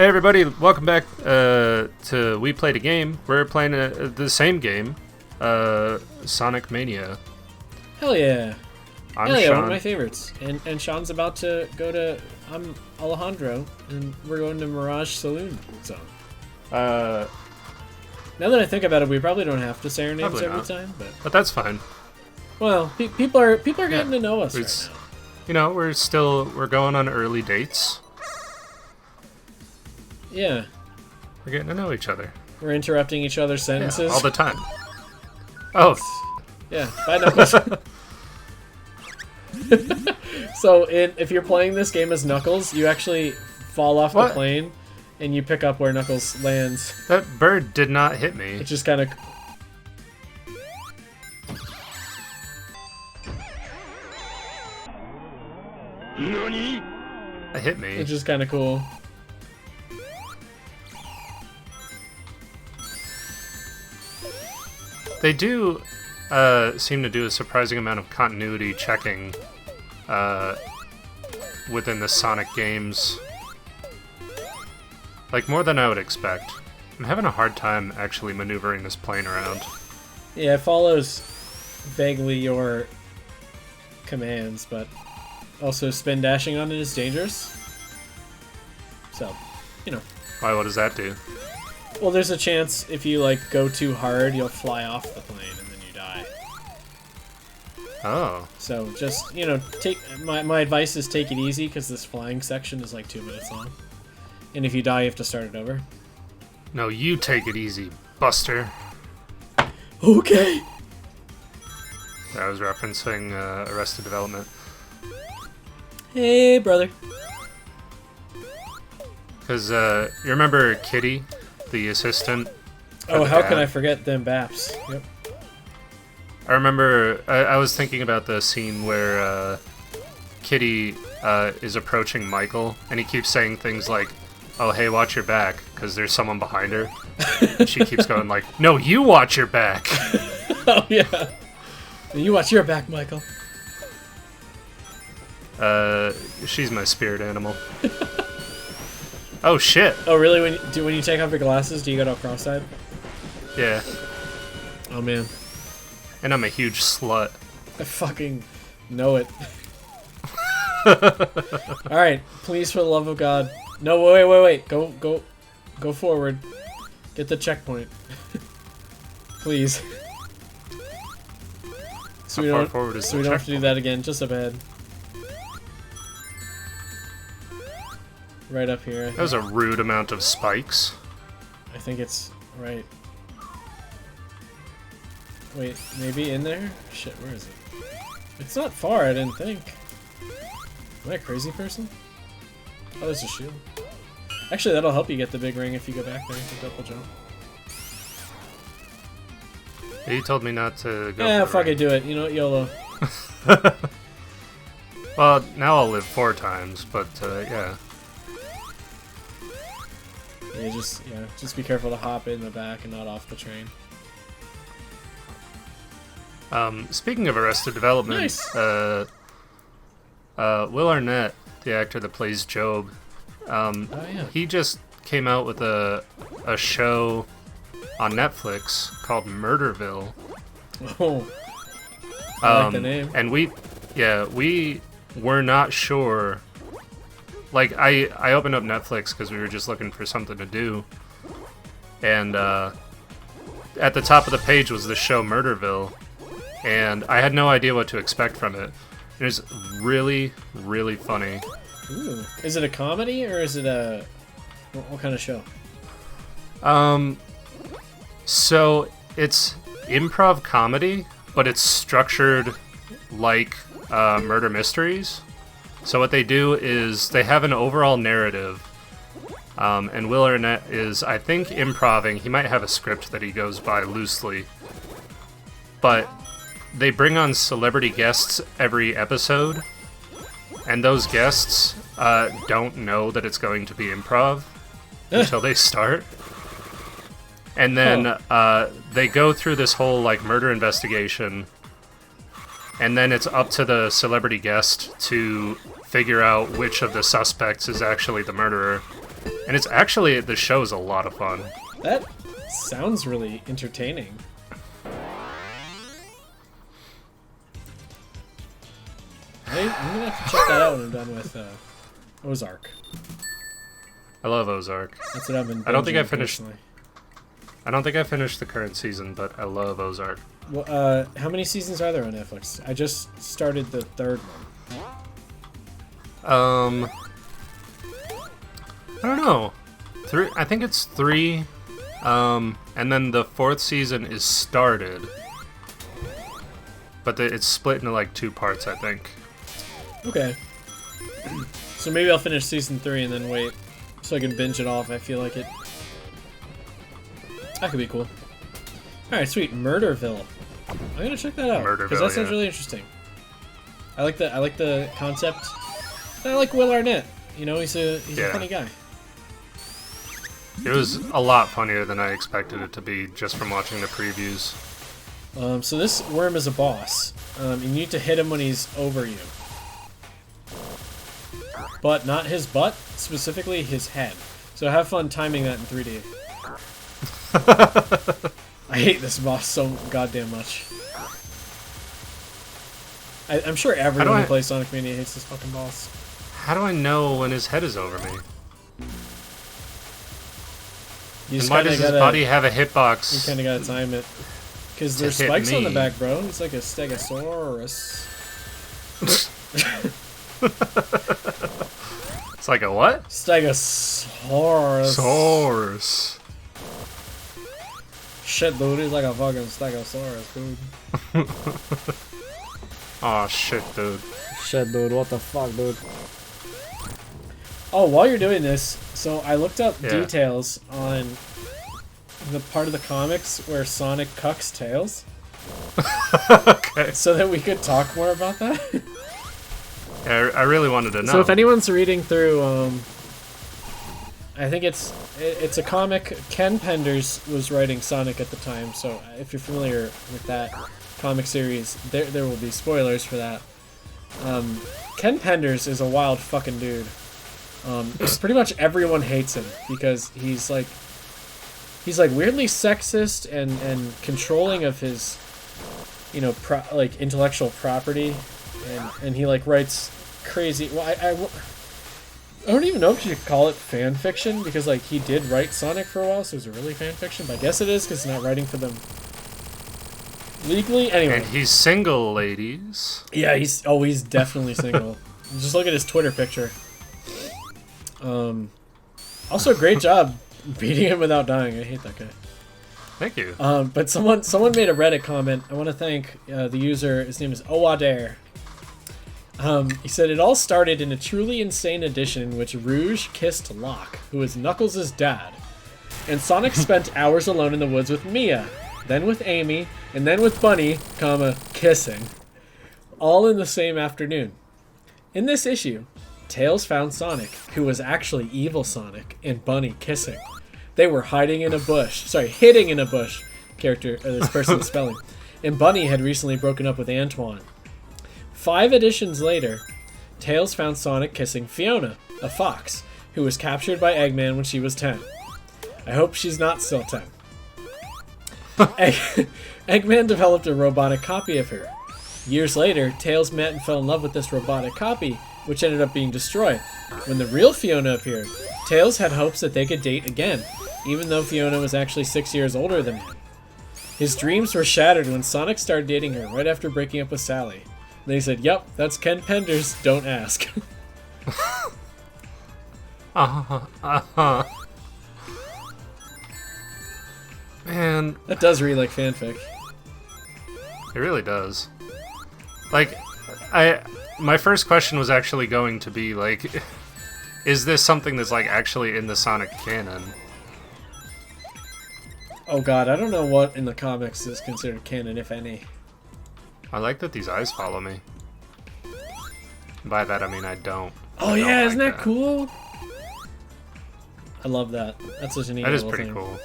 Hey everybody, welcome back to We Played a Game. We're playing the same game, Sonic Mania. Hell yeah. I'm Hell yeah, Sean. one of my favorites. And Sean's about to go to... I'm Alejandro, and we're going to Mirage Saloon Zone. Now that I think about it, we probably don't have to say our names every time, but that's fine. Well, people are getting to know us right now. You know, we're going on early dates. Yeah. We're getting to know each other. We're interrupting each other's sentences. Yeah, all the time. Oh. Yeah, bye Knuckles. So, if you're playing this game as Knuckles, you actually fall off the plane, and you pick up where Knuckles lands. That bird did not hit me. It's just kind of... NANI? It hit me. It's just kind of cool. They do seem to do a surprising amount of continuity checking within the Sonic games. Like, more than I would expect. I'm having a hard time actually maneuvering this plane around. Yeah, it follows vaguely your commands, but also spin dashing on it is dangerous. So, you know. Why, what does that do? Well, there's a chance if you, like, go too hard, you'll fly off the plane and then you die. Oh. So, just, you know, my advice is take it easy, because this flying section is, like, 2 minutes long. And if you die, you have to start it over. No, you take it easy, Buster. Okay! I was referencing Arrested Development. Hey, brother. Because, you remember Kitty? The assistant. Oh, how can I forget them Baps? Yep. I remember, I was thinking about the scene where Kitty is approaching Michael, and he keeps saying things like, "Oh, hey, watch your back," because there's someone behind her. And she keeps going like, "No, you watch your back." Oh, yeah. You watch your back, Michael. She's my spirit animal. Oh shit! Oh really? When you take off your glasses, do you go to cross-eyed? Yeah. Oh man. And I'm a huge slut. I fucking know it. All right, please, for the love of God. No, wait. Go forward. Get the checkpoint. Please. So we don't have to do that again. Just a bad. Right up here. That was a rude amount of spikes. I think it's right. Wait, maybe in there? Shit, where is it? It's not far, I didn't think. Am I a crazy person? Oh, there's a shield. Actually, that'll help you get the big ring if you go back there to double jump. He told me not to go. Yeah, fuck it, do it. You know what, YOLO. Well, now I'll live 4 times, but yeah. Yeah, just be careful to hop in the back and not off the train. Speaking of Arrested Development, nice. Will Arnett, the actor that plays Job, yeah. he just came out with a show on Netflix called Murderville. Oh, I like the name. And we were not sure. Like, I opened up Netflix because we were just looking for something to do, and at the top of the page was the show Murderville, and I had no idea what to expect from it. It was really, really funny. Ooh. Is it a comedy, or is it a... What kind of show? So, it's improv comedy, but it's structured like murder mysteries. So what they do is they have an overall narrative, and Will Arnett is, I think, improving. He might have a script that he goes by loosely, but they bring on celebrity guests every episode, and those guests don't know that it's going to be improv until they start. And then they go through this whole, like, murder investigation, and then it's up to the celebrity guest to figure out which of the suspects is actually the murderer. And it's actually, the show's a lot of fun. That sounds really entertaining. I'm gonna have to check that out when I'm done with Ozark. I love Ozark. That's what I've been. I don't think I binging finished. personally. I don't think I finished the current season, but I love Ozark. Well, how many seasons are there on Netflix? I just started the third one. I don't know. I think it's 3. And then the 4th season is started. But it's split into like 2 parts, I think. Okay. So maybe I'll finish season 3 and then wait so I can binge it all if I feel like it. That could be cool. Alright, sweet. Murderville. I'm gonna check that out. Because that sounds really interesting. I like the concept. And I like Will Arnett. You know, he's a funny guy. It was a lot funnier than I expected it to be just from watching the previews. So this worm is a boss. And you need to hit him when he's over you. But not his butt, specifically his head. So have fun timing that in 3D. I hate this boss so goddamn much. I'm sure everyone who plays Sonic Mania hates this fucking boss. How do I know when his head is over me? And why does his body have a hitbox? You kinda gotta time it. Because there's spikes on the back, bro. It's like a stegosaurus. It's like a what? Stegosaurus. Saurus. Shit, dude. He's like a fucking stegosaurus, dude. Aw, shit, dude. Shit, dude. What the fuck, dude? Oh, while you're doing this, so I looked up details on the part of the comics where Sonic cucks Tails. Okay. So that we could talk more about that. Yeah, I really wanted to know. So if anyone's reading through, I think it's a comic. Ken Penders was writing Sonic at the time, so if you're familiar with that comic series, there will be spoilers for that. Ken Penders is a wild fucking dude. Pretty much everyone hates him because he's like weirdly sexist and controlling of his, you know, like intellectual property, and he like writes crazy. Well, I don't even know if you could call it fan fiction because like he did write Sonic for a while, so is it really fan fiction? But I guess it is because he's not writing for them legally. Anyway, and he's single, ladies. Yeah, he's definitely single. Just look at his Twitter picture. Also, great job beating him without dying. I hate that guy. Thank you. But someone made a Reddit comment. I want to thank the user. His name is Owadare. He said, it all started in a truly insane edition in which Rouge kissed Locke, who is Knuckles' dad. And Sonic spent hours alone in the woods with Mia, then with Amy, and then with Bunny, kissing. All in the same afternoon. In this issue, Tails found Sonic, who was actually evil Sonic, and Bunny kissing. They were hiding in a bush. Sorry, hitting in a bush. This person's spelling. And Bunny had recently broken up with Antoine. 5 editions later, Tails found Sonic kissing Fiona, a fox, who was captured by Eggman when she was 10. I hope she's not still 10. Eggman developed a robotic copy of her. Years later, Tails met and fell in love with this robotic copy, which ended up being destroyed. When the real Fiona appeared, Tails had hopes that they could date again, even though Fiona was actually 6 years older than him. His dreams were shattered when Sonic started dating her right after breaking up with Sally. Then he said, yep, that's Ken Penders, don't ask. Man. That does read like fanfic. It really does. Like, my first question was actually going to be, like, is this something that's, like, actually in the Sonic canon? Oh god, I don't know what in the comics is considered canon, if any. I like that these eyes follow me. By that I mean I don't. Oh yeah, isn't that cool? I love that. That's such a neat little thing. That is pretty cool.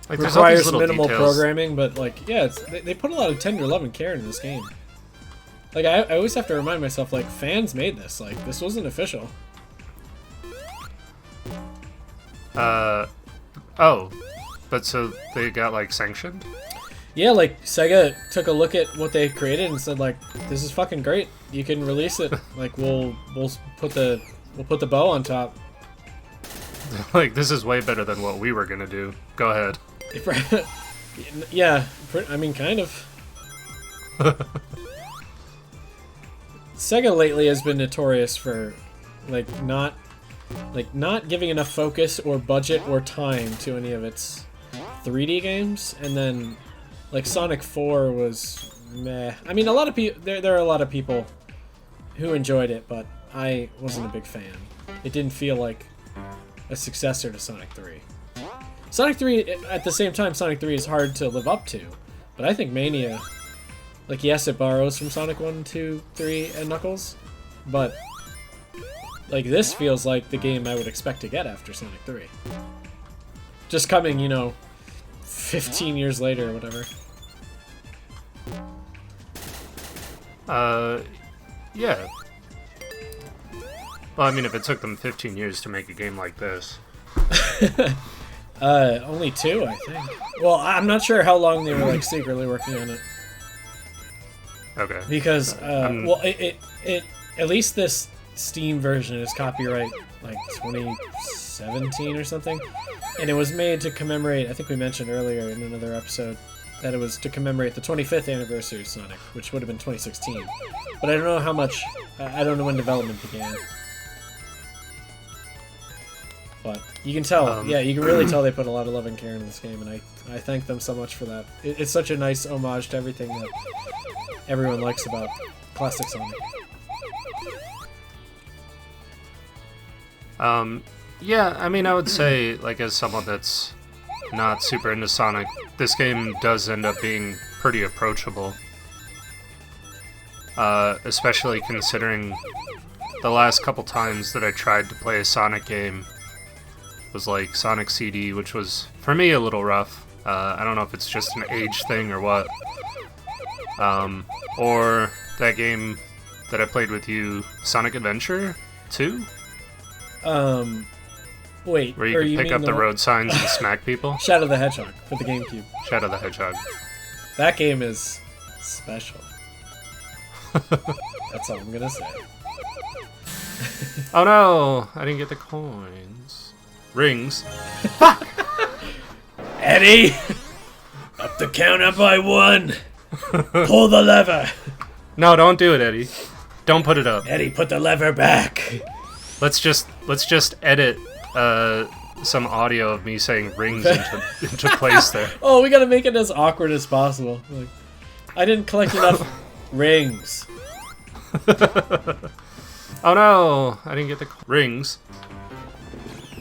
Like, requires minimal programming, but like, yeah, they put a lot of tender love and care into this game. Like, I always have to remind myself, like, fans made this. Like, this wasn't official. Oh. But so they got, like, sanctioned? Yeah, like, Sega took a look at what they created and said, like, this is fucking great. You can release it. Like, we'll put the bow on top. Like, this is way better than what we were gonna do. Go ahead. Yeah, I mean, kind of. Sega lately has been notorious for, not giving enough focus or budget or time to any of its 3D games, and then, like, Sonic 4 was meh. I mean, a lot of people, there are a lot of people who enjoyed it, but I wasn't a big fan. It didn't feel like a successor to Sonic 3. Sonic 3, at the same time, Sonic 3 is hard to live up to, but I think Mania, like, yes, it borrows from Sonic 1, 2, 3, and Knuckles, but, like, this feels like the game I would expect to get after Sonic 3. Just coming, 15 years later or whatever. Yeah. Well, I mean, if it took them 15 years to make a game like this. Only 2, I think. Well, I'm not sure how long they were, like, secretly working on it. Okay. Because, well, it at least this Steam version is copyright, like, 2017 or something. And it was made to commemorate, I think we mentioned earlier in another episode, that it was to commemorate the 25th anniversary of Sonic, which would have been 2016. But I don't know how much, I don't know when development began. But you can tell, yeah, you can really tell they put a lot of love and care into this game, and I thank them so much for that. It's such a nice homage to everything that everyone likes about classic Sonic. Yeah, I mean, I would say, like, as someone that's not super into Sonic, this game does end up being pretty approachable. Especially considering the last couple times that I tried to play a Sonic game was like Sonic CD, which was, for me, a little rough. I don't know if it's just an age thing or what. Or that game that I played with you, Sonic Adventure 2? Wait. Where you can pick up the road signs and smack people? Shadow the Hedgehog for the GameCube. Shadow the Hedgehog. That game is special. That's all I'm gonna say. Oh no! I didn't get the coins. Rings. Fuck! Eddie! Up the counter by 1! Pull the lever! No, don't do it, Eddie. Don't put it up. Eddie, put the lever back! Let's just edit some audio of me saying rings into place there. Oh, we gotta make it as awkward as possible. Like, I didn't collect enough rings. Oh no! I didn't get the rings.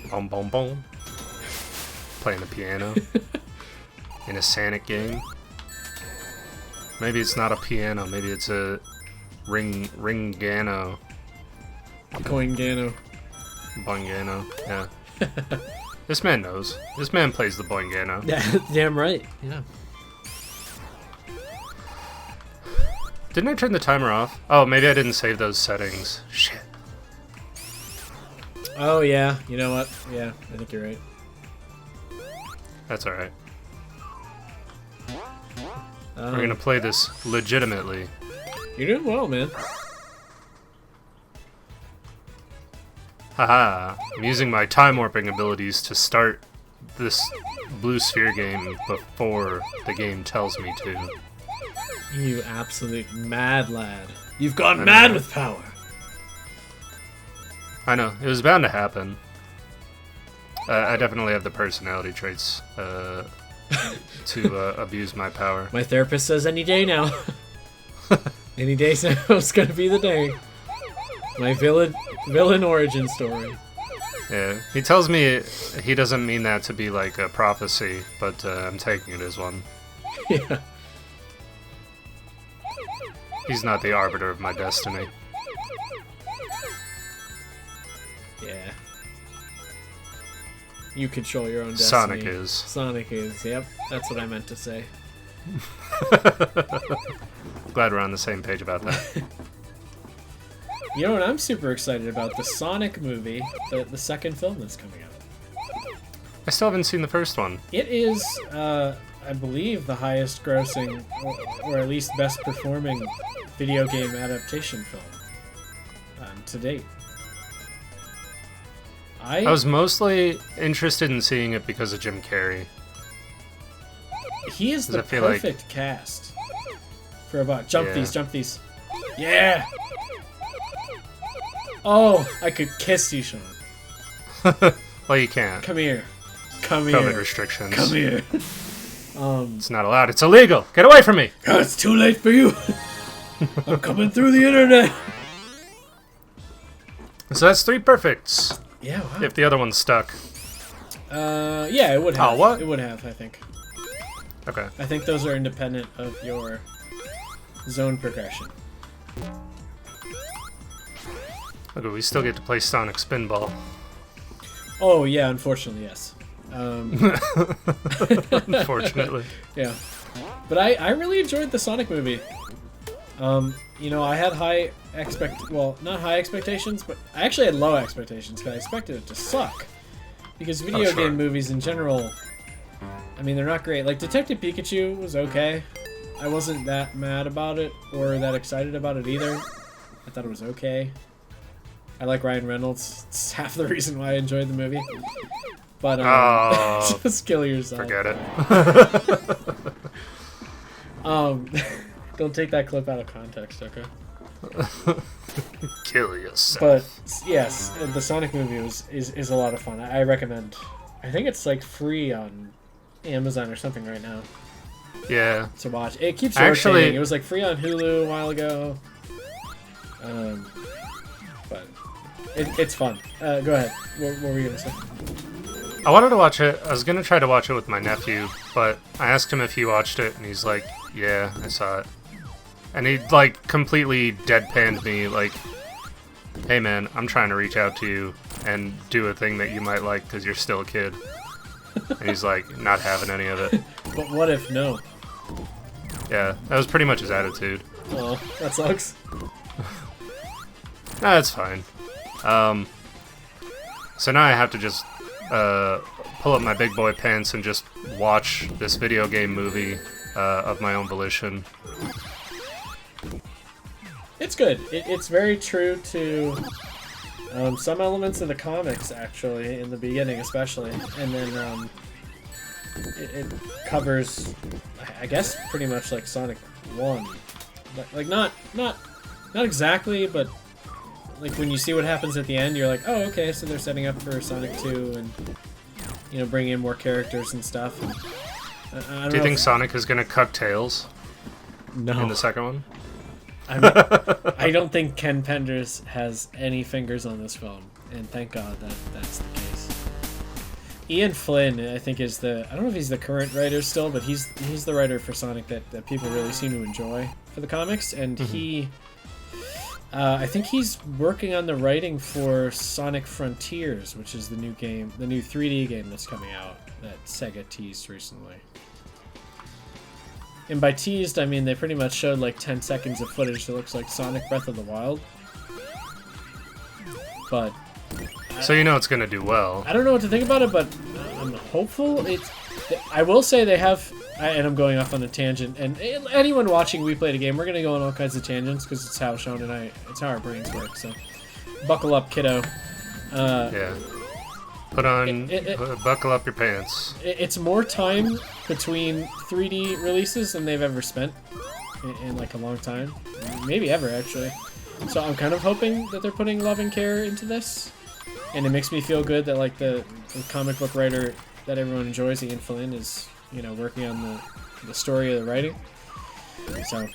Boom, boom, boom. Playing the piano in a Sonic game. Maybe it's not a piano. Maybe it's a ringano. Boingano. Boingano. Yeah. This man knows. This man plays the boingano. Yeah, damn right. Yeah. Didn't I turn the timer off? Oh, maybe I didn't save those settings. Shit. Oh, yeah. You know what? Yeah, I think you're right. That's alright. We're gonna play this legitimately. You're doing well, man. Haha. I'm using my time warping abilities to start this Blue Sphere game before the game tells me to. You absolute mad lad. You've gone mad with power. I know. It was bound to happen. I definitely have the personality traits to abuse my power. My therapist says any day now. Any day now is gonna be the day. My villain origin story. Yeah, he tells me he doesn't mean that to be like a prophecy, but I'm taking it as one. Yeah. He's not the arbiter of my destiny. Yeah. You control your own destiny. Sonic is. Sonic is, yep. That's what I meant to say. Glad we're on the same page about that. You know what I'm super excited about? The Sonic movie, the second film that's coming out. I still haven't seen the first one. It is, I believe, the highest grossing, or at least best performing video game adaptation film to date. I was mostly interested in seeing it because of Jim Carrey. He is the like... perfect cast for about jump Yeah. these. Yeah. Oh, I could kiss you, Sean. Well, you can't. Come here. COVID restrictions. Come here. It's not allowed. It's illegal. Get away from me. God, it's too late for you. I'm coming through the internet. So that's 3 perfects. Yeah, wow. If the other one's stuck. Yeah, it would have. Oh, what? It would have, I think. Okay. I think those are independent of your zone progression. Okay, we still get to play Sonic Spinball. Oh, yeah, unfortunately, yes. Unfortunately. Yeah. But I really enjoyed the Sonic movie. You know, I had not high expectations, but I actually had low expectations because I expected it to suck. Because video game movies in general, I mean, they're not great. Like, Detective Pikachu was okay. I wasn't that mad about it or that excited about it either. I thought it was okay. I like Ryan Reynolds. It's half the reason why I enjoyed the movie. But, just kill yourself. Forget it. Don't take that clip out of context, okay? Kill yourself. But yes, the Sonic movie is a lot of fun. I recommend. I think it's like free on Amazon or something right now Yeah. to watch. It keeps Actually, rotating. It was like free on Hulu a while ago. But it's fun. Go ahead. What were you gonna say? I wanted to watch it. I was gonna try to watch it with my nephew, but I asked him if he watched it, and he's like, "Yeah, I saw it." And he like completely deadpanned me, like, "Hey man, I'm trying to reach out to you and do a thing that you might like because you're still a kid." And he's like, not having any of it. But what if no? Yeah, that was pretty much his attitude. Oh, that sucks. Nah, that's fine. So now I have to just pull up my big boy pants and just watch this video game movie of my own volition. It's good. It's very true to some elements of the comics, actually, in the beginning especially. And then it covers, I guess, pretty much like Sonic 1. Like, not exactly, but like when you see what happens at the end, you're like, oh, okay, so they're setting up for Sonic 2 and, you know, bringing in more characters and stuff. And, Do you think Sonic is going to cut Tails in the second one? I mean, I don't think Ken Penders has any fingers on this film, and thank God that's the case. Ian Flynn, I think, is I don't know if he's the current writer still, but he's the writer for Sonic that people really seem to enjoy for the comics, and he, I think he's working on the writing for Sonic Frontiers, which is the new game, the new 3D game that's coming out that Sega teased recently. And by teased, I mean they pretty much showed like 10 seconds of footage that looks like Sonic Breath of the Wild. But so you know it's going to do well. I don't know what to think about it, but I'm hopeful. I will say they have, and I'm going off on a tangent, and anyone watching We Played a Game, we're going to go on all kinds of tangents because it's how Sean and it's how our brains work, so buckle up, kiddo. Yeah. Buckle up your pants. It's more time between 3D releases than they've ever spent in like a long time. Maybe ever, actually. So I'm kind of hoping that they're putting love and care into this. And it makes me feel good that like the comic book writer that everyone enjoys, Ian Flynn, is, you know, working on the story of the writing. So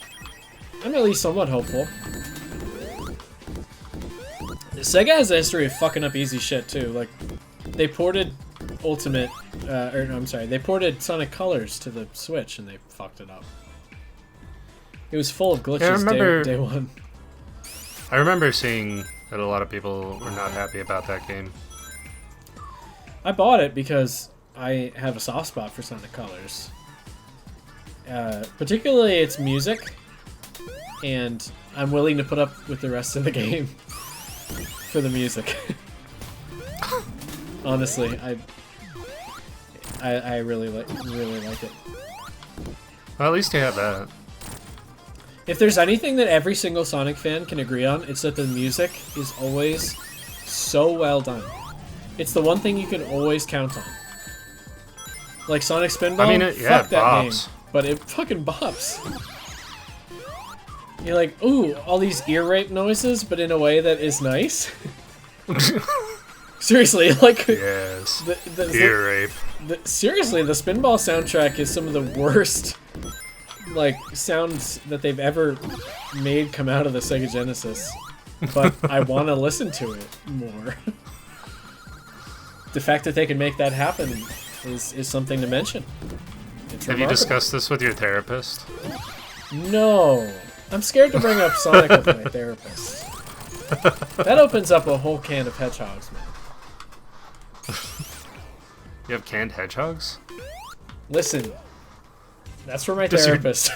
I'm at least somewhat hopeful. Sega has a history of fucking up easy shit too. Like, they ported they ported Sonic Colors to the Switch and they fucked it up. It was full of glitches day one. I remember seeing that a lot of people were not happy about that game. I bought it because I have a soft spot for Sonic Colors. Particularly its music, and I'm willing to put up with the rest of the game for the music. Honestly, I really like it. Well, at least you have that. If there's anything that every single Sonic fan can agree on, it's that the music is always so well done. It's the one thing you can always count on. Like Sonic Spinball, I mean, fuck that bops. game, but it fucking bops. You're like, ooh, all these ear rape noises, but in a way that is nice. Seriously, like... Yes. Ear rape. Seriously, the Spinball soundtrack is some of the worst, like, sounds that they've ever made come out of the Sega Genesis. But I want to listen to it more. The fact that they can make that happen is something to mention. It's Have you discussed this with your therapist? No. I'm scared to bring up Sonic with my therapist. That opens up a whole can of hedgehogs, man. You have canned hedgehogs? Listen, that's for my therapist.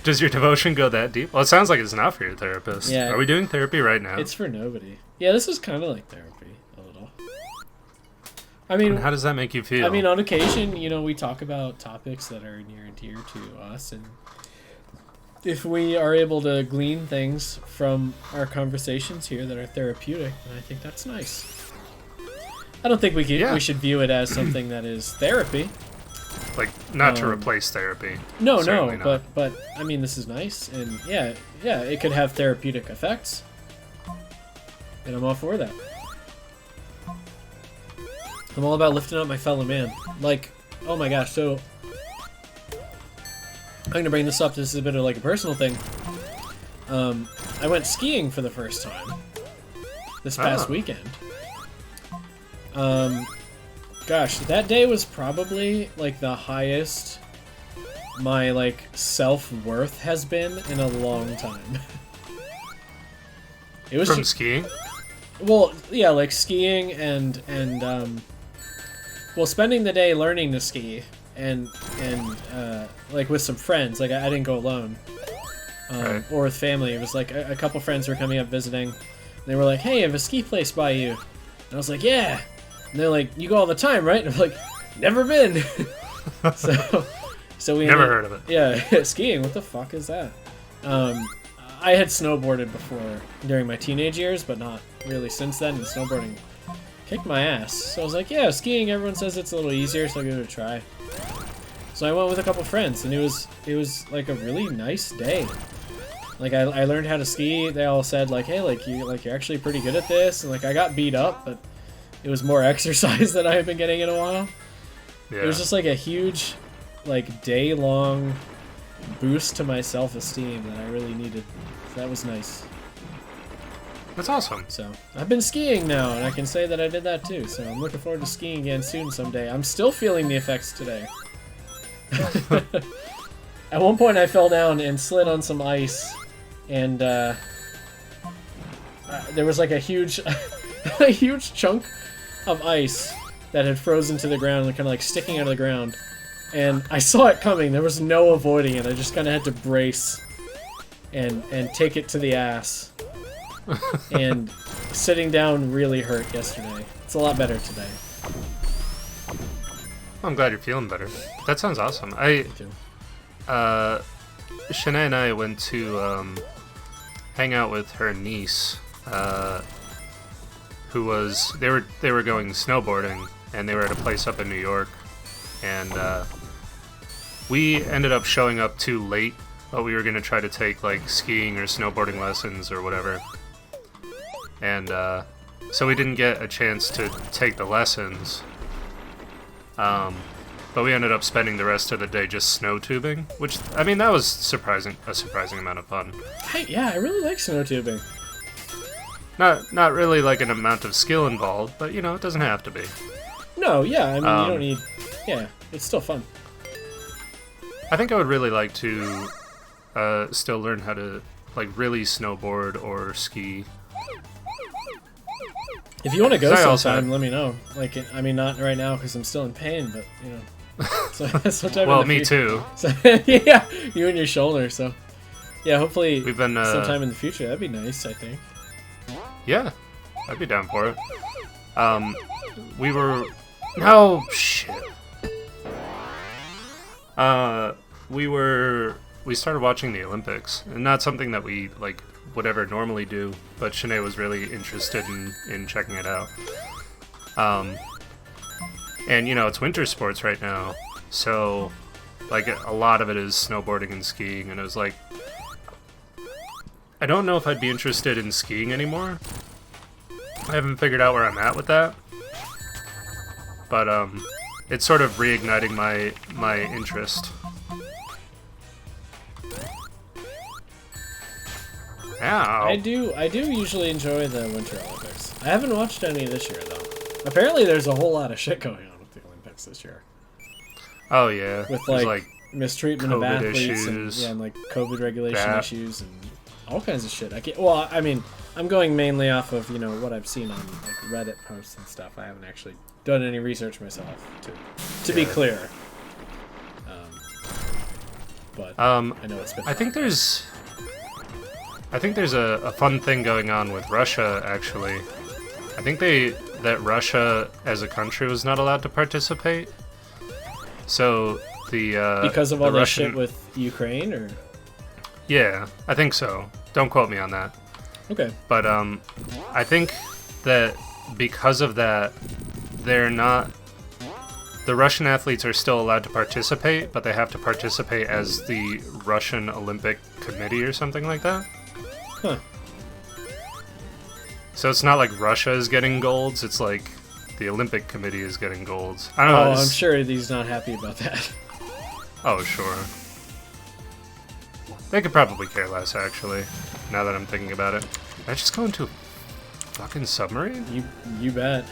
Does your devotion go that deep? Well, it sounds like it's not for your therapist. Yeah. Are we doing therapy right now? It's for nobody. Yeah, this is kind of like therapy, a little. I mean, And how does that make you feel? I mean, on occasion, you know, we talk about topics that are near and dear to us, and if we are able to glean things from our conversations here that are therapeutic, then I think that's nice. I don't think we should view it as something that is therapy. Like, not to replace therapy. No, Certainly not. but I mean, this is nice, and yeah, it could have therapeutic effects, and I'm all for that. I'm all about lifting up my fellow man. Like, oh my gosh, so I'm gonna bring this up. This is a bit of like a personal thing. I went skiing for the first time this past weekend. Gosh, that day was probably like the highest my like self-worth has been in a long time. It was From skiing? well, yeah, like skiing and well, spending the day learning to ski and like with some friends. Like I didn't go alone. Right. Or with family. It was like a couple friends were coming up visiting. And they were like, "Hey, I have a ski place by you." And I was like, "Yeah." And they're like, "You go all the time, right?" And I'm like, "Never been." so we Never heard of it. Yeah, skiing. What the fuck is that? I had snowboarded before during my teenage years, but not really since then. And snowboarding kicked my ass. So I was like, "Yeah, skiing. Everyone says it's a little easier, so I'll give it a try." So I went with a couple friends, and it was like a really nice day. Like I learned how to ski. They all said like, "Hey, you're actually pretty good at this." And like I got beat up, but it was more exercise than I had been getting in a while. Yeah. It was just like a huge, like day-long boost to my self-esteem that I really needed. So that was nice. That's awesome. So I've been skiing now, and I can say that I did that too. So I'm looking forward to skiing again soon someday. I'm still feeling the effects today. At one point, I fell down and slid on some ice, and there was like a huge, a huge chunk of ice that had frozen to the ground, kind of like sticking out of the ground. And I saw it coming. There was no avoiding it. I just kind of had to brace and take it to the ass. And sitting down really hurt yesterday. It's a lot better today. I'm glad you're feeling better. That sounds awesome. Shanae and I went to hang out with her niece, who was they were going snowboarding, and they were at a place up in New York, and we ended up showing up too late, but we were gonna try to take like skiing or snowboarding lessons or whatever, and so we didn't get a chance to take the lessons. But we ended up spending the rest of the day just snow tubing, which, I mean, that was a surprising amount of fun. Yeah, I really like snow tubing. Not really like an amount of skill involved, but you know, it doesn't have to be. No, yeah, I mean, you don't need... Yeah, it's still fun. I think I would really like to still learn how to like really snowboard or ski. If you want to go sometime, let me know. Like, I mean, not right now because I'm still in pain, but you know. So sometime Well, in the me too. So, yeah, you and your shoulder. So yeah, hopefully We've been sometime in the future. That'd be nice, I think. Yeah, I'd be down for it. We were no shit. We started watching the Olympics, and not something that we like would ever normally do, but Shanae was really interested in checking it out. And you know, it's winter sports right now, so like a lot of it is snowboarding and skiing, and it was like, I don't know if I'd be interested in skiing anymore. I haven't figured out where I'm at with that, but it's sort of reigniting my interest. Ow. I do usually enjoy the Winter Olympics. I haven't watched any this year though. Apparently, there's a whole lot of shit going on with the Olympics this year. Oh yeah, With there's, like mistreatment of COVID athletes issues, and like COVID regulation that. issues and all kinds of shit. Well, I mean, I'm going mainly off of what I've seen on like Reddit posts and stuff. I haven't actually done any research myself to be clear. But I know it's been. I think there's a fun thing going on with Russia, actually. I think that Russia as a country was not allowed to participate. So because of all the that Russian... shit with Ukraine, or Yeah, I think so. Don't quote me on that. okay. But I think that because of that, they're not. The Russian athletes are still allowed to participate, but they have to participate as the Russian Olympic Committee or something like that. Huh. So it's not like Russia is getting golds, it's like the Olympic Committee is getting golds. I don't know. I'm sure he's not happy about that. Oh, sure. They could probably care less, actually, now that I'm thinking about it. Did I just go into a fucking submarine? You bet.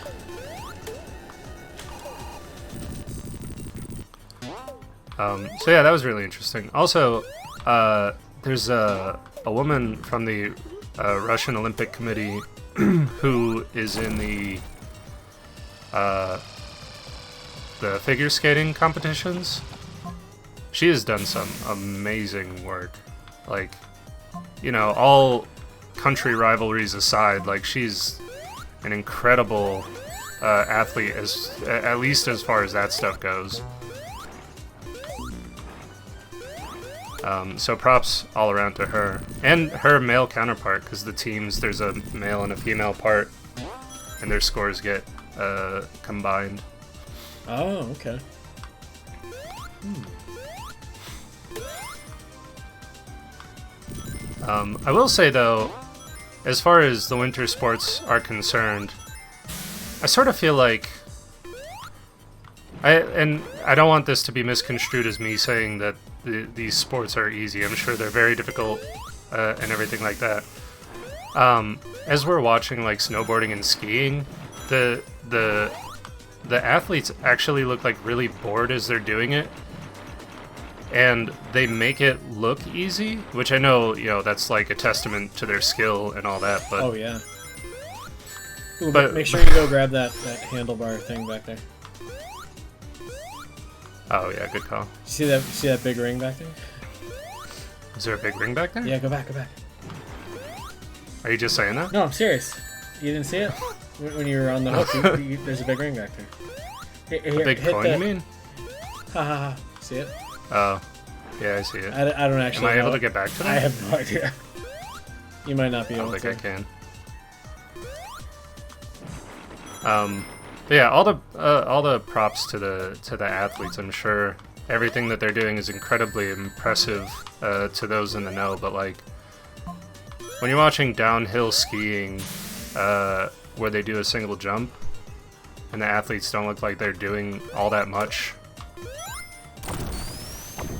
So yeah, that was really interesting. Also, there's a woman from the Russian Olympic Committee who is in the figure skating competitions. She has done some amazing work. Like, all country rivalries aside, like she's an incredible athlete, at least as far as that stuff goes. So props all around to her. And her male counterpart, because the teams, there's a male and a female part, and their scores get combined. Oh, okay. I will say, though, as far as the winter sports are concerned, I sort of feel like... I don't want this to be misconstrued as me saying that these sports are easy. I'm sure they're very difficult and everything like that. As we're watching like snowboarding and skiing, the athletes actually look like really bored as they're doing it, and they make it look easy, which I know that's like a testament to their skill and all that. But oh yeah. Ooh, but make sure you go grab that handlebar thing back there. Oh yeah, good call. See that big ring back there? Is there a big ring back there? Yeah, go back. Are you just saying that? No, I'm serious. You didn't see it when you were on the hook. There's a big ring back there. Here, a big coin, you mean? Ha ha ha. See it? Oh, yeah, I see it. I don't actually. Am I able to get back to that? I have no idea. You might not be able to. I don't think I can. But yeah, all the props to the athletes. I'm sure everything that they're doing is incredibly impressive to those in the know. But like, when you're watching downhill skiing, where they do a single jump, and the athletes don't look like they're doing all that much,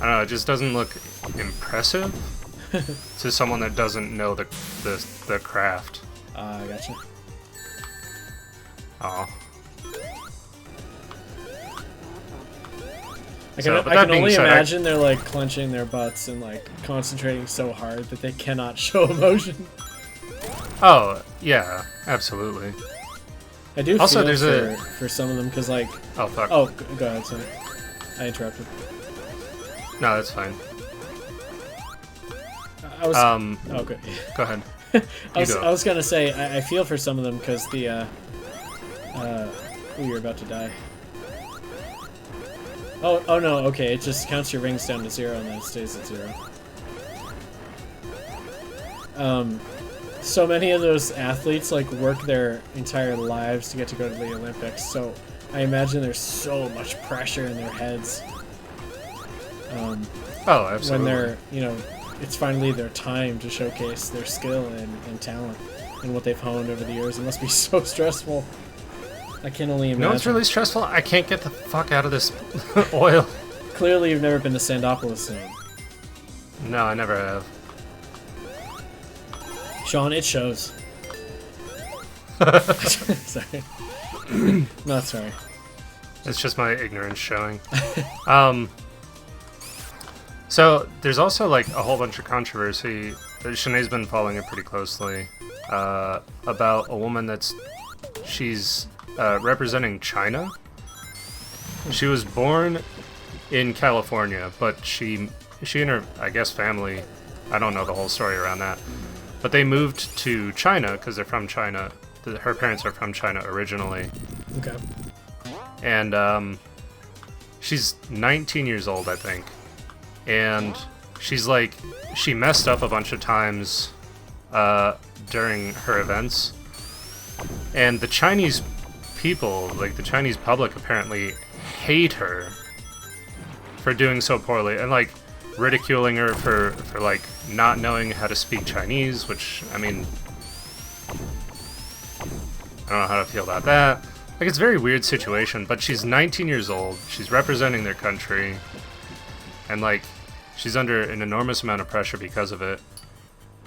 I don't know. It just doesn't look impressive to someone that doesn't know the craft. I gotcha. Oh. I can only imagine they're like clenching their butts and like concentrating so hard that they cannot show emotion. Oh yeah, absolutely. I do also, feel there's for some of them because like. Oh fuck. Oh, go ahead, sorry. I interrupted. No, that's fine. I was. Oh, good. Go ahead. I was gonna say I feel for some of them because the you're about to die. Oh no, okay, it just counts your rings down to 0 and then it stays at 0. So many of those athletes like work their entire lives to get to go to the Olympics, so I imagine there's so much pressure in their heads. Oh, absolutely. When they're, it's finally their time to showcase their skill and talent and what they've honed over the years. It must be so stressful. I can only imagine. You know what's really stressful? I can't get the fuck out of this oil. Clearly you've never been to Sandopolis Zone. No, I never have. Sean, it shows. Sorry. Not sorry. It's just my ignorance showing. So there's also like a whole bunch of controversy. Shanae's been following it pretty closely about a woman she's representing China. She was born in California, but she and her, I guess, family, I don't know the whole story around that, but they moved to China because they're from China. Her parents are from China originally. Okay. And she's 19 years old, I think. And she's like, she messed up a bunch of times during her events. And the Chinese people, like the Chinese public, apparently hate her for doing so poorly and like ridiculing her for like not knowing how to speak Chinese, which, I mean, I don't know how to feel about that. Like, it's a very weird situation, but she's 19 years old, she's representing their country, and like, she's under an enormous amount of pressure because of it.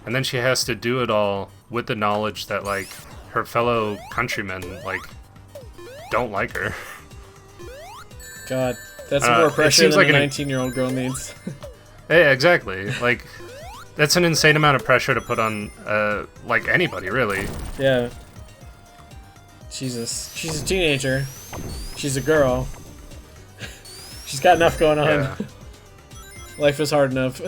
And then she has to do it all with the knowledge that like her fellow countrymen like don't like her. God, that's more pressure than like a 19-year-old girl needs. Yeah, exactly. Like, that's an insane amount of pressure to put on like anybody, really. Yeah. Jesus. She's a teenager. She's a girl. She's got enough going on. Yeah. Life is hard enough.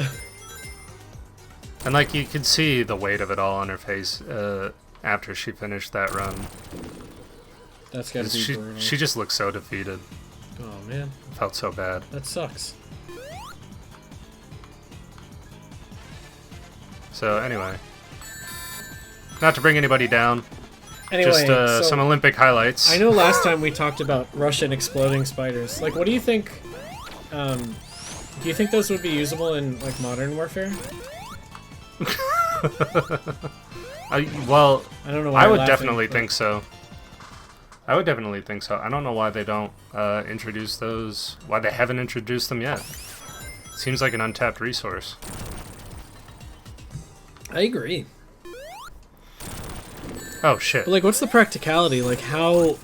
And like, you could see the weight of it all on her face after she finished that run. That's gotta be brutal. She just looked so defeated. Oh man. Felt so bad. That sucks. So anyway, not to bring anybody down, anyway, just so some Olympic highlights. I know last time we talked about Russian exploding spiders. Like, what do you think? Do you think those would be usable in like modern warfare? Well, I don't know why I would laughing, definitely but... think so. I would definitely think so. I don't know why they don't introduce those. Why they haven't introduced them yet. Seems like an untapped resource. I agree. Oh shit. But like, what's the practicality? Like, how?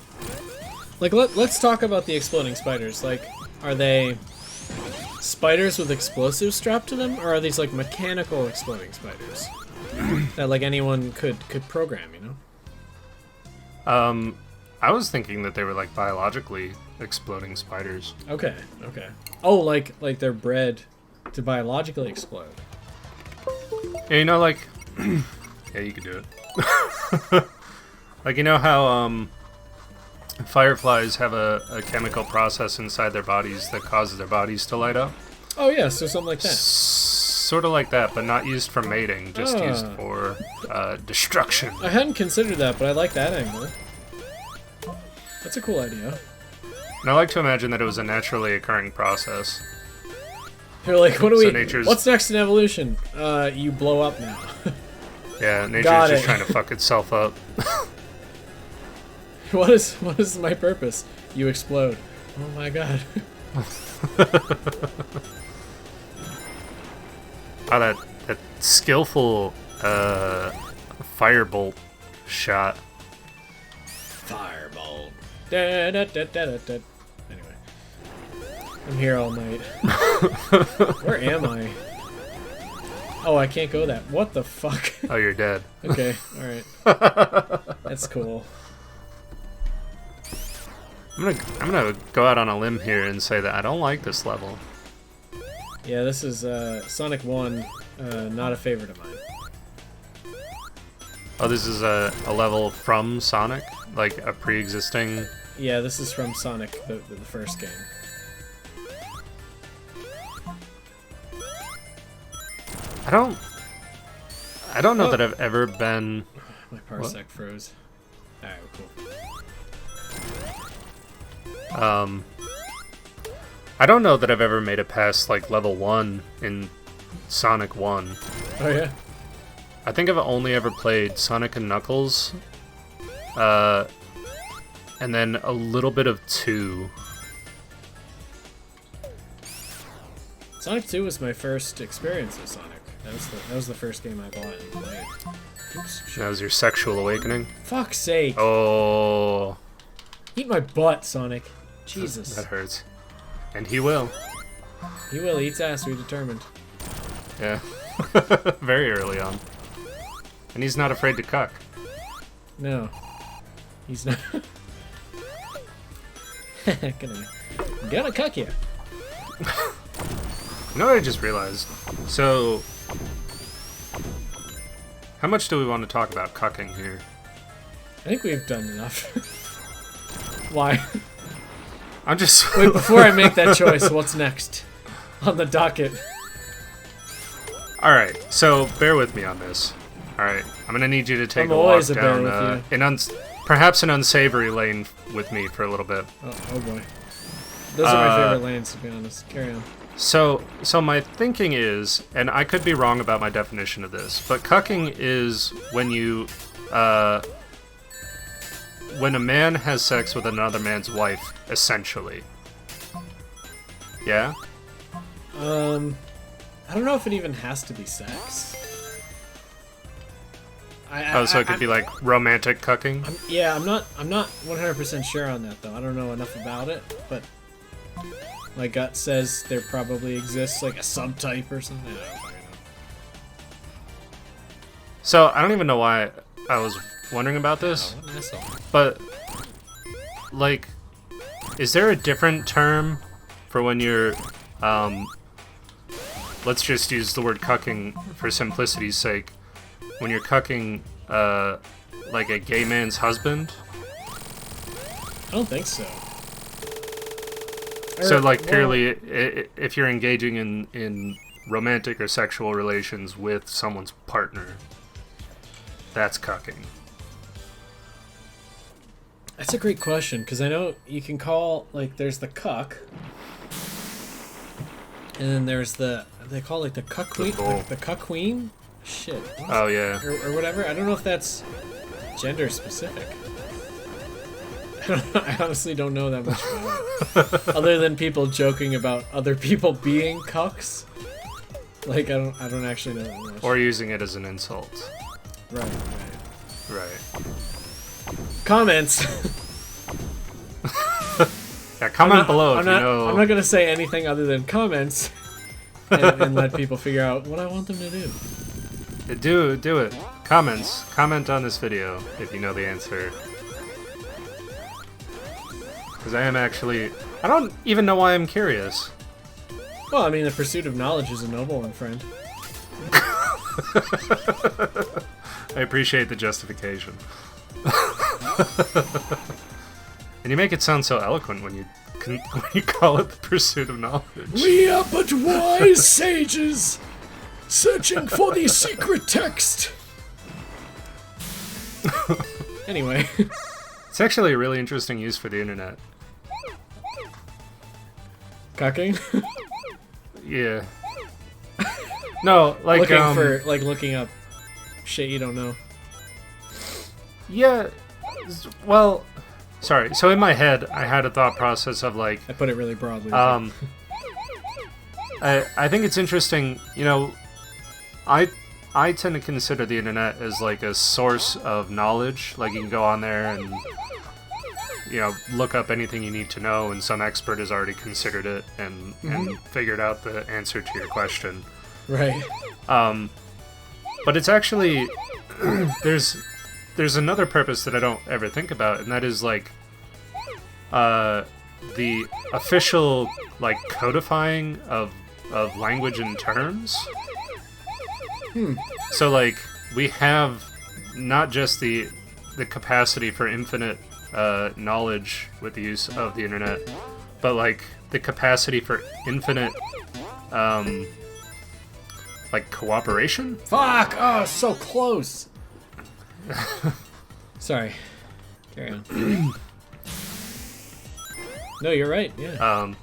Like, let's talk about the exploding spiders. Like, are they spiders with explosives strapped to them, or are these like mechanical exploding spiders that like anyone could program? You know. I was thinking that they were like biologically exploding spiders. Okay. Okay. Oh, like they're bred to biologically explode. Yeah, you know, like, yeah, you could do it. Like, you know how fireflies have a chemical process inside their bodies that causes their bodies to light up? Oh yeah, so something like that. Sort of like that, but not used for mating, just used for destruction. I hadn't considered that, but I like that angle. That's a cool idea. And I like to imagine that it was a naturally occurring process. You're like, what do So we? nature's- What's next in evolution? You blow up now. Yeah, nature's Got just it. trying to fuck itself up. What is my purpose? You explode. Oh my god. Oh, that skillful firebolt shot. Fireball. Da, da, da, da, da, da. Anyway, I'm here all night. Where am I? Oh, I can't go that. What the fuck? Oh, you're dead. Okay, all right. That's cool. I'm gonna go out on a limb here and say that I don't like this level. Yeah, this is Sonic 1, not a favorite of mine. Oh, this is a level from Sonic? Like a pre-existing... Yeah, this is from Sonic, the first game. I don't know that I've ever been... My parsec froze. Alright, cool. I don't know that I've ever made it past, like, level 1 in Sonic 1. Oh, yeah? I think I've only ever played Sonic and Knuckles, and then a little bit of 2. Sonic 2 was my first experience with Sonic. That was the first game I bought and played. Oops, shit. That was your sexual awakening? Fuck's sake! Oh... Eat my butt, Sonic. Jesus. That hurts. And he will. He will eat ass, we determined. Yeah. Very early on. And he's not afraid to cuck. No. He's not. Gonna cuck you. You know what I just realized? So... How much do we want to talk about cucking here? I think we've done enough. Why? I'm just... Wait, before I make that choice, what's next on the docket? Alright, so bear with me on this. Alright, I'm gonna need you to take a walk down perhaps an unsavory lane with me for a little bit. Oh boy. Those are my favorite lanes, to be honest. Carry on. So my thinking is, and I could be wrong about my definition of this, but cucking is when you, when a man has sex with another man's wife, essentially. Yeah? I don't know if it even has to be sex. So it could be like romantic cucking? I'm not 100% sure on that though. I don't know enough about it, but my gut says there probably exists like a subtype or something. I don't fucking know. So I don't even know why I was wondering about this, what an asshole. but like, is there a different term for when you're, let's just use the word cucking for simplicity's sake, when you're cucking, like a gay man's husband? I don't think so. So, like, purely, if you're engaging in romantic or sexual relations with someone's partner, that's cucking. That's a great question, because I know you can call, like, there's the cuck, and then there's they call it like the cuck queen? The cuck queen? Shit. Oh, yeah. Or whatever. I don't know if that's gender specific. I honestly don't know that much about it. Other than people joking about other people being cucks. Like, I don't actually know that much. Or using it as an insult. Right. Right. Comments! Yeah, comment below if you know... I'm not gonna say anything other than comments and let people figure out what I want them to do. Do it. Comments. Comment on this video if you know the answer. Because I am actually... I don't even know why I'm curious. Well, I mean, the pursuit of knowledge is a noble one, friend. I appreciate the justification. And you make it sound so eloquent when you call it the pursuit of knowledge. We are but wise sages, searching for the secret text. Anyway. It's actually a really interesting use for the internet. Cucking? Yeah. No, like looking up shit you don't know. Yeah. Well, sorry. So in my head, I had a thought process of like. I put it really broadly. I think it's interesting. You know, I tend to consider the internet as like a source of knowledge. Like you can go on there and look up anything you need to know, and some expert has already considered it and figured out the answer to your question. Right. But it's actually there's another purpose that I don't ever think about, and that is like the official like codifying of language and terms. So like we have not just the capacity for infinite knowledge with the use of the internet, but like the capacity for infinite like cooperation. Fuck! Oh, so close. Sorry. Carry on. No, you're right. Yeah.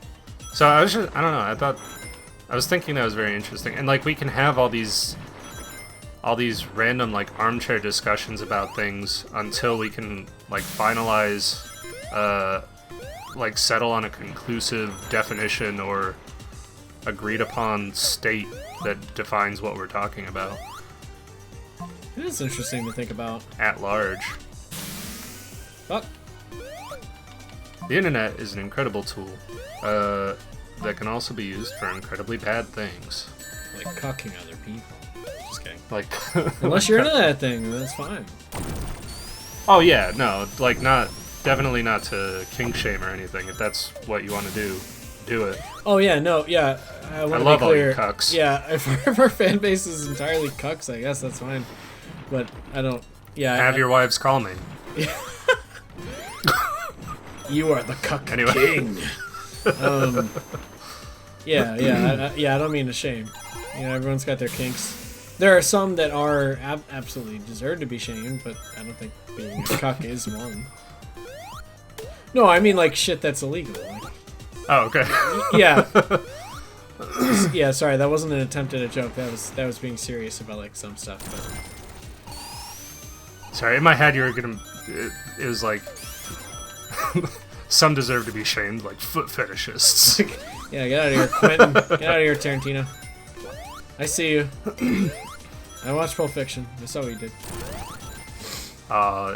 So I was just, I don't know. I was thinking that was very interesting, and like we can have all these random like armchair discussions about things until we can like finalize, like settle on a conclusive definition or agreed upon state that defines what we're talking about. It is interesting to think about. At large. Fuck. The internet is an incredible tool that can also be used for incredibly bad things. Like cucking other people. Just kidding. Like, Unless you're into that thing, that's fine. Oh yeah, no, like definitely not to kink shame or anything. If that's what you want to do it. Oh yeah, no, yeah. I want to love be clear. all you cucks. Yeah, if our fan base is entirely cucks, I guess that's fine. But I don't. Yeah. Have your wives call me. You are the cuck Anyway. king. Yeah. I don't mean to shame. You know, everyone's got their kinks. There are some that are absolutely deserve to be shamed, but I don't think being a cuck is one. No, I mean like shit that's illegal. Like, Oh, okay. yeah. Yeah, sorry, that wasn't an attempt at a joke. That was being serious about like some stuff. But... Sorry, in my head you were gonna. It was like some deserve to be shamed, like foot fetishists. Yeah, get out of here, Quentin. Get out of here, Tarantino. I see you. I watched Pulp Fiction. I saw what you did.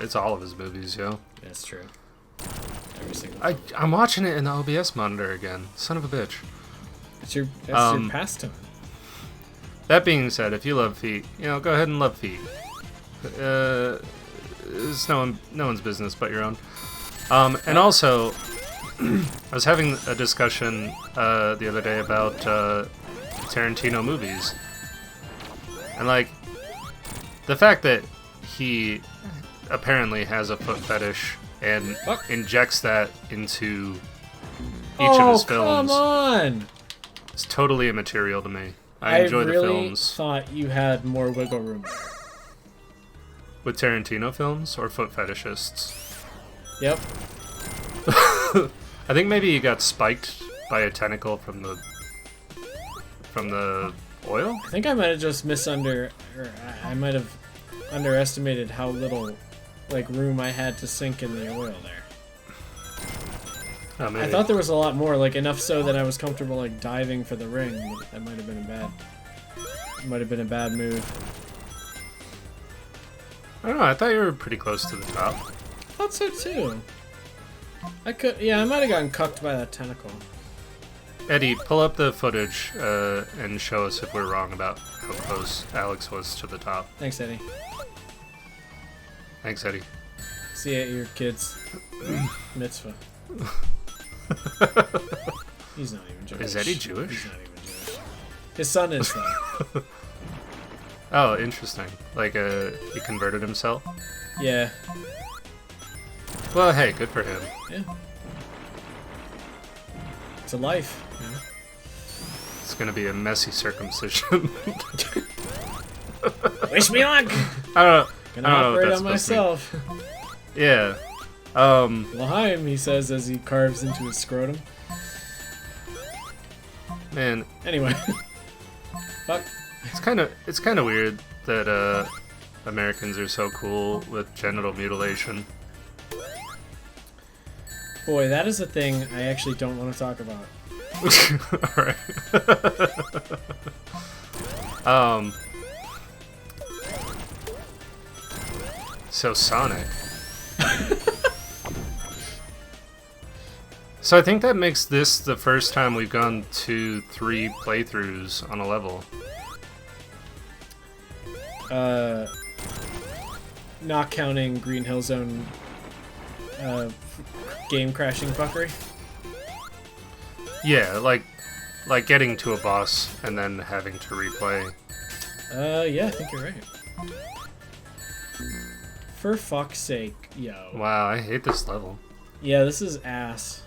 It's all of his movies, yo. That's true. Every single. I'm watching it in the OBS monitor again. Son of a bitch. That's your pastime. That being said, if you love feet, go ahead and love feet. It's no one's business but your own. And also, I was having a discussion the other day about Tarantino movies, and like the fact that he apparently has a foot fetish and injects that into each of his films. Come on! It's totally immaterial to me. I enjoy the films. I really thought you had more wiggle room. With Tarantino films or foot fetishists? Yep. I think maybe he got spiked by a tentacle from the oil? I think I might have just I might have underestimated how little like room I had to sink in the oil there. Oh, maybe. I thought there was a lot more, like enough so that I was comfortable like diving for the ring, but that might have been a bad move. I don't know, I thought you were pretty close to the top. I thought so too. I might have gotten cucked by that tentacle. Eddie, pull up the footage and show us if we're wrong about how close Alex was to the top. Thanks, Eddie. Thanks, Eddie. See you at your kid's mitzvah. He's not even Jewish. Is Eddie Jewish? He's not even Jewish. His son is, though. Oh, interesting. Like, he converted himself? Yeah. Well, hey, good for him. Yeah. It's a life. Yeah. It's gonna be a messy circumcision. Wish me luck! I don't know. Gonna operate on myself. Yeah. L'chaim, he says as he carves into his scrotum. Man. Anyway. Fuck. It's kind of weird that Americans are so cool with genital mutilation. Boy, that is a thing I actually don't want to talk about. Alright. So Sonic. So I think that makes this the first time we've gone to 3 playthroughs on a level. Not counting Green Hill Zone game crashing fuckery. Yeah, like getting to a boss and then having to replay. Yeah, I think you're right. For fuck's sake, yo. Wow, I hate this level. Yeah, this is ass.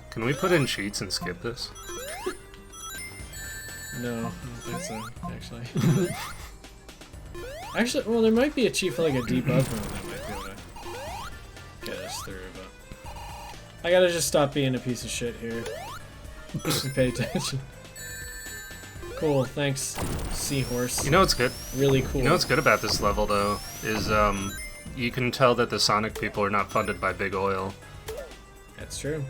Can we put in cheats and skip this? No, I don't think so, actually. Actually, well, there might be a cheat for like a debug run that might be able to get us through, but I gotta just stop being a piece of shit here. And pay attention. Cool, thanks, Seahorse. You know what's good? Really cool. You know what's good about this level, though, is you can tell that the Sonic people are not funded by Big Oil. That's true.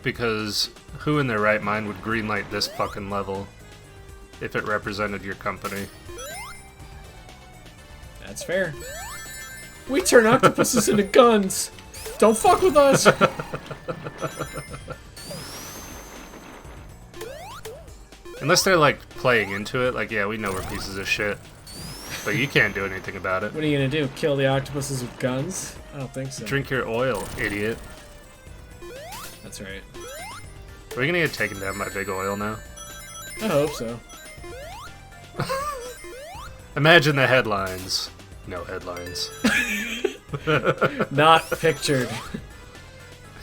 Because who in their right mind would greenlight this fucking level if it represented your company? That's fair. We turn octopuses into guns! Don't fuck with us! Unless they're, like, playing into it, like, yeah, we know we're pieces of shit. But you can't do anything about it. What are you gonna do? Kill the octopuses with guns? I don't think so. Drink your oil, idiot. That's right. Are we gonna get taken down by Big Oil now? I hope so. Imagine the headlines. No headlines. Not pictured.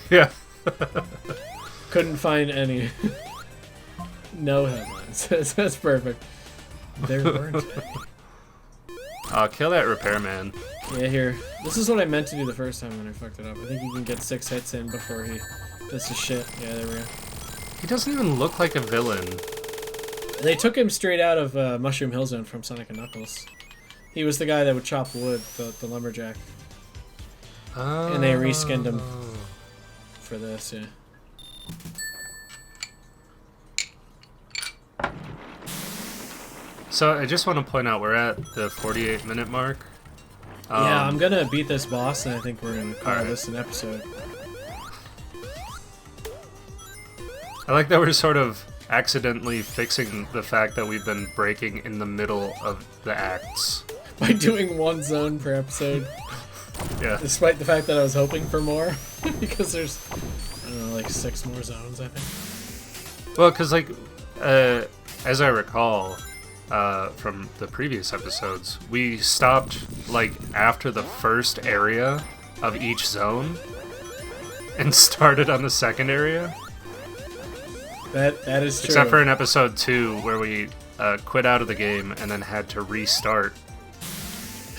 Yeah. Couldn't find any. No headlines. That's perfect. There weren't any. Kill that repairman. Yeah, here. This is what I meant to do the first time when I fucked it up. I think you can get 6 hits in before he does his shit. Yeah, there we go. He doesn't even look like a villain. They took him straight out of Mushroom Hill Zone from Sonic & Knuckles. He was the guy that would chop wood, the lumberjack. Oh. And they reskinned him for this, yeah. So I just want to point out we're at the 48-minute mark. Yeah, I'm gonna beat this boss, and I think we're gonna call Alright. this an episode. I like that we're sort of accidentally fixing the fact that we've been breaking in the middle of the acts. By doing one zone per episode. Yeah. Despite the fact that I was hoping for more. Because there's, I don't know, like 6 more zones, I think. Well, because, like, as I recall from the previous episodes, we stopped, like, after the first area of each zone and started on the second area. That is true. Except for in episode 2, where we quit out of the game and then had to restart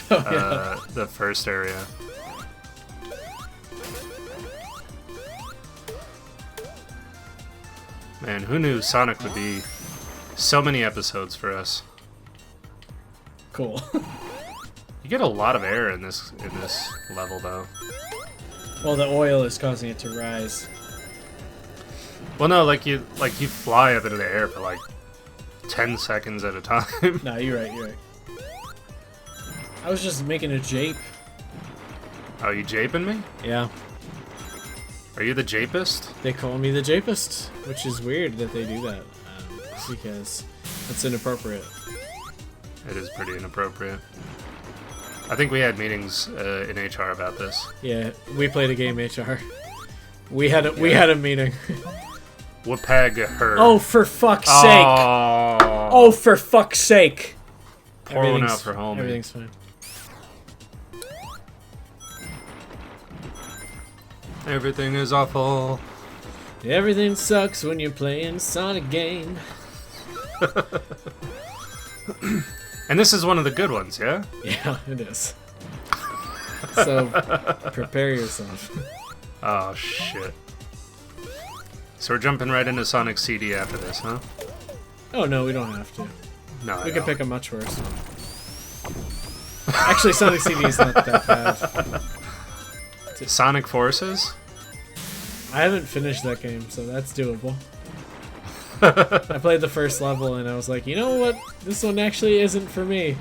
the first area. Man, who knew Sonic would be so many episodes for us? Cool. You get a lot of air in this level, though. Well, the oil is causing it to rise. Well, no, like you fly up into the air for like 10 seconds at a time. No, you're right. I was just making a jape. Oh, you japing me? Yeah. Are you the japist? They call me the japist, which is weird that they do that. Because that's inappropriate. It is pretty inappropriate. I think we had meetings in HR about this. Yeah, we played a game, HR. We had a meeting. Whoopag her. Oh, for fuck's sake! Oh, for fuck's sake! Pour one out for homie. Everything's fine. Everything is awful. Everything sucks when you're playing Sonic game. And this is one of the good ones, yeah? Yeah, it is. So, prepare yourself. Oh, shit. So we're jumping right into Sonic CD after this, huh? Oh no, we don't have to. No, We could pick a much worse one. Actually, Sonic CD is not that bad. Sonic Forces? I haven't finished that game, so that's doable. I played the first level and I was like, you know what? This one actually isn't for me.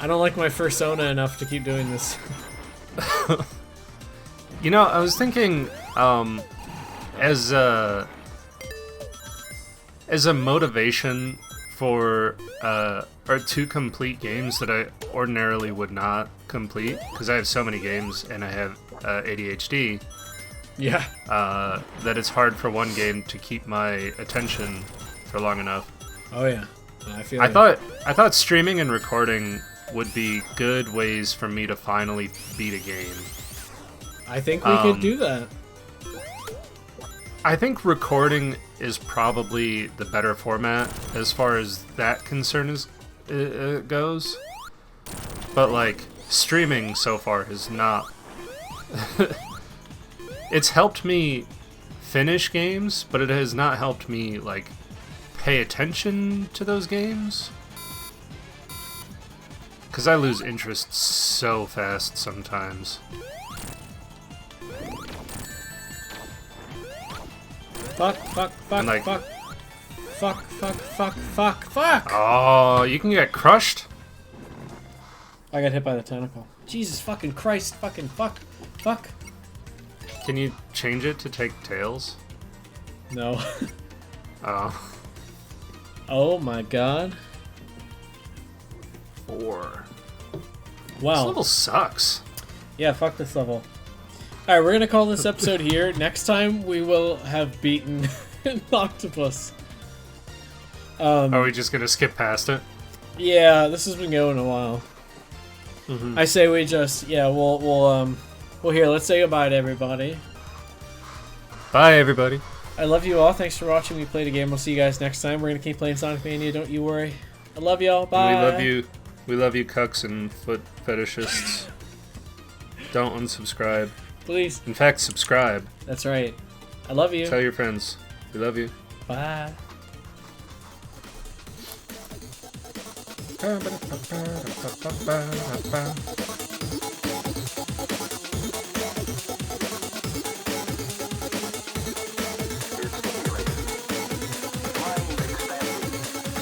I don't like my fursona enough to keep doing this. You know, I was thinking, as a motivation are two complete games that I ordinarily would not complete because I have so many games and I have ADHD. Yeah. That it's hard for one game to keep my attention for long enough. Oh yeah. I thought streaming and recording would be good ways for me to finally beat a game. I think we could do that. I think recording is probably the better format as far as that concern goes. But like streaming so far has not. It's helped me finish games, but it has not helped me like pay attention to those games. Because I lose interest so fast sometimes. Fuck. Like, Fuck. Oh, you can get crushed? I got hit by the tentacle. Jesus fucking Christ. Fucking fuck. Can you change it to take tails? No. Oh. Oh my god. 4. Wow. This level sucks. Yeah, fuck this level. Alright, we're gonna call this episode here. Next time we will have beaten an octopus. Are we just gonna skip past it? Yeah, this has been going a while. Mm-hmm. I say we just, yeah, well here, let's say goodbye to everybody. Bye, everybody. I love you all. Thanks for watching me play the game. We'll see you guys next time. We're gonna keep playing Sonic Mania, don't you worry. I love y'all. Bye. We love you, cucks and foot fetishists. Don't unsubscribe. Please. In fact, subscribe. That's right. I love you. Tell your friends. We love you. Bye. Ba-ba-da-ba-ba-da-ba-ba-ba-ba.